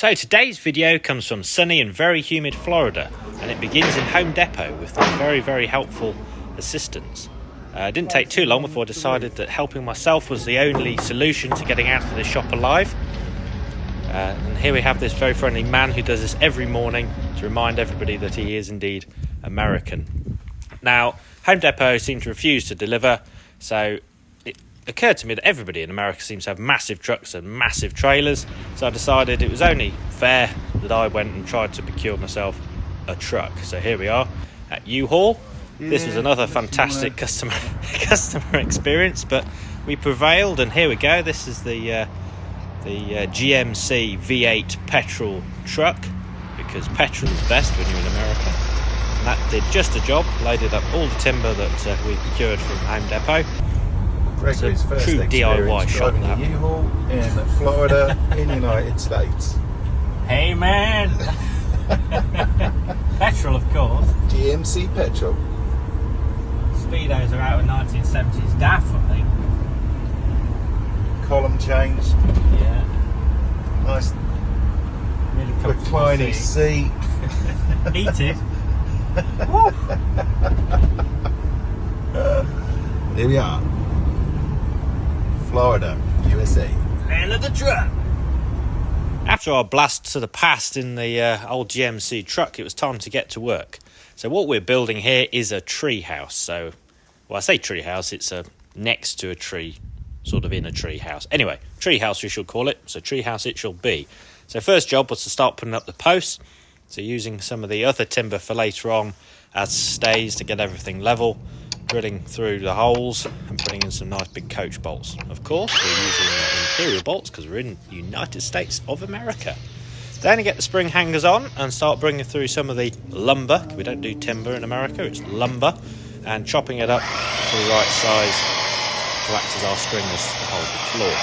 So today's video comes from sunny and very humid Florida, and it begins in Home Depot with some very helpful assistance. It didn't take too long before I decided that helping myself was the only solution to getting out of this shop alive. And here we have this very friendly man who does this every morning to remind everybody that he is indeed American. Now, Home Depot seemed to refuse to deliver, so it occurred to me that everybody in America seems to have massive trucks and massive trailers, so I decided it was only fair that I went and tried to procure myself a truck. So here we are at U-Haul. This was another fantastic customer experience, but we prevailed, and here we go. This is the GMC V8 petrol truck, because petrol's best when you're in America. And that did just a job, loaded up all the timber that we procured from Home Depot. It's a first true DIY shop. Driving a U-Haul in Florida, in the United States. Hey man! Petrol, of course. GMC petrol. Speedos are out of 1970s DAF, I think. Column change. Yeah. Nice Really reclining seat. Heated. Here we are. Florida, USA. End of the truck. After our blast to the past in the old GMC truck, it was time to get to work. So what we're building here is a treehouse. So, well, I say treehouse, it's next to a tree, sort of in a treehouse. Anyway, treehouse we shall call it. So treehouse it shall be. So first job was to start putting up the posts. So using some of the other timber for later on as stays to get everything level, drilling through the holes and putting in some nice big coach bolts. Of course, we're using imperial bolts because we're in the United States of America. Then you get the spring hangers on and start bringing through some of the lumber. We don't do timber in America, it's lumber, and chopping it up to the right size to act as our stringers to hold the floor.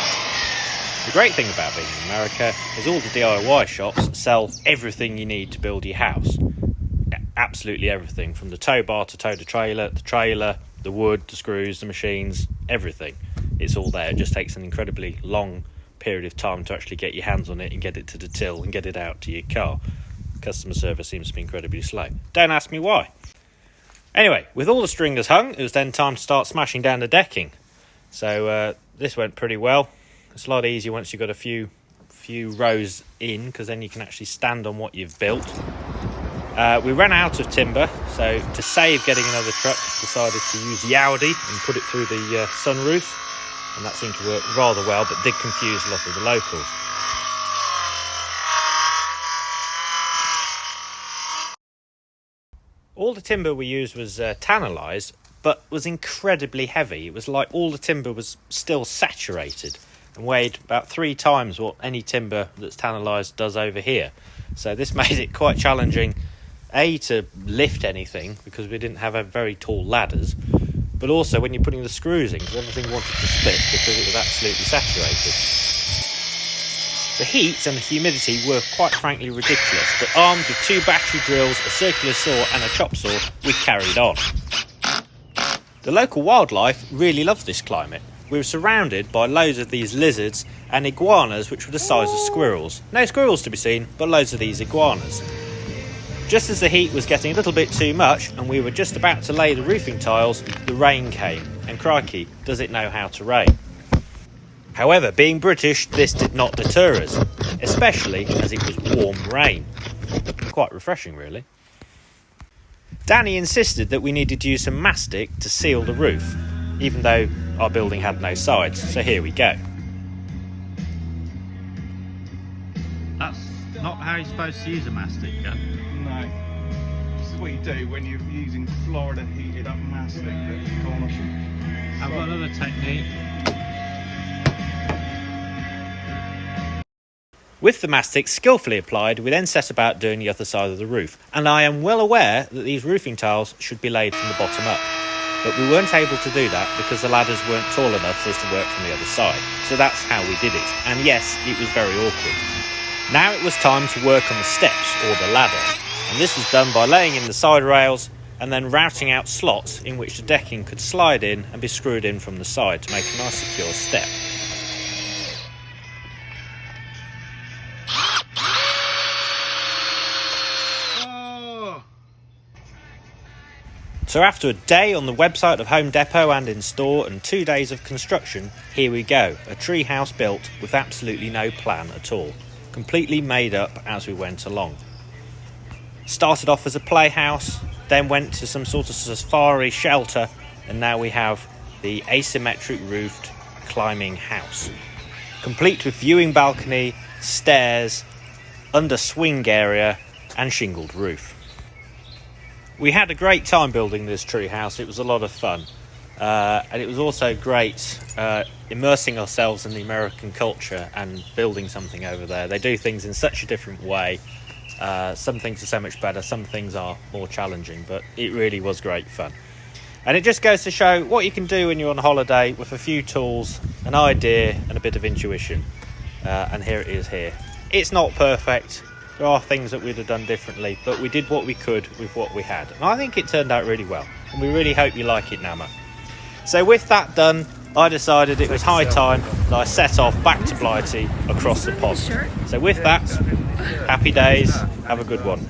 The great thing about being in America is all the DIY shops sell everything you need to build your house. Absolutely everything, from the tow bar to tow the trailer, the wood, the screws, the machines, everything. It's all there. It just takes an incredibly long period of time to actually get your hands on it and get it to the till and get it out to your car. Customer service seems to be incredibly slow. Don't ask me why. Anyway, with all the stringers hung, it was then time to start smashing down the decking. So this went pretty well. It's a lot easier once you've got a few rows in, because then you can actually stand on what you've built. We ran out of timber, so to save getting another truck, decided to use the Audi and put it through the sunroof, and that seemed to work rather well, but did confuse a lot of the locals. All the timber we used was tannalised, but was incredibly heavy. It was like all the timber was still saturated and weighed about 3 times what any timber that's tannalised does over here. So this made it quite challenging, A, to lift anything because we didn't have very tall ladders, but also when you're putting the screws in, because everything wanted to split because it was absolutely saturated. The heat and the humidity were quite frankly ridiculous, but armed with 2 battery drills, a circular saw and a chop saw, we carried on. The local wildlife really loved this climate. We were surrounded by loads of these lizards and iguanas, which were the size of squirrels. No squirrels to be seen, but loads of these iguanas. Just as the heat was getting a little bit too much and we were just about to lay the roofing tiles, the rain came. And crikey, does it know how to rain. However, being British, this did not deter us, especially as it was warm rain. Quite refreshing, really. Danny insisted that we needed to use some mastic to seal the roof, even though our building had no sides, so here we go. That's not how you're supposed to use a mastic gun. No. This is what you do when you're using Florida heated up mastic. I've got another technique. With the mastic skillfully applied, we then set about doing the other side of the roof, and I am well aware that these roofing tiles should be laid from the bottom up. But we weren't able to do that because the ladders weren't tall enough for us to work from the other side. So that's how we did it. And yes, it was very awkward. Now it was time to work on the steps or the ladder. And this was done by laying in the side rails and then routing out slots in which the decking could slide in and be screwed in from the side to make a nice secure step. So after a day on the website of Home Depot and in store and 2 days of construction, here we go. A tree house built with absolutely no plan at all. Completely made up as we went along. Started off as a playhouse, then went to some sort of safari shelter, and now we have the asymmetric roofed climbing house. Complete with viewing balcony, stairs, under swing area and shingled roof. We had a great time building this tree house. It was a lot of fun. And it was also great immersing ourselves in the American culture and building something over there. They do things in such a different way. Some things are so much better, some things are more challenging, but it really was great fun. And it just goes to show what you can do when you're on holiday with a few tools, an idea and a bit of intuition. And here it is here. It's not perfect. There are things that we'd have done differently, but we did what we could with what we had. And I think it turned out really well. And we really hope you like it, Nama. So with that done, I decided it was high time that I set off back to Blighty across the pond. So with that, happy days, have a good one.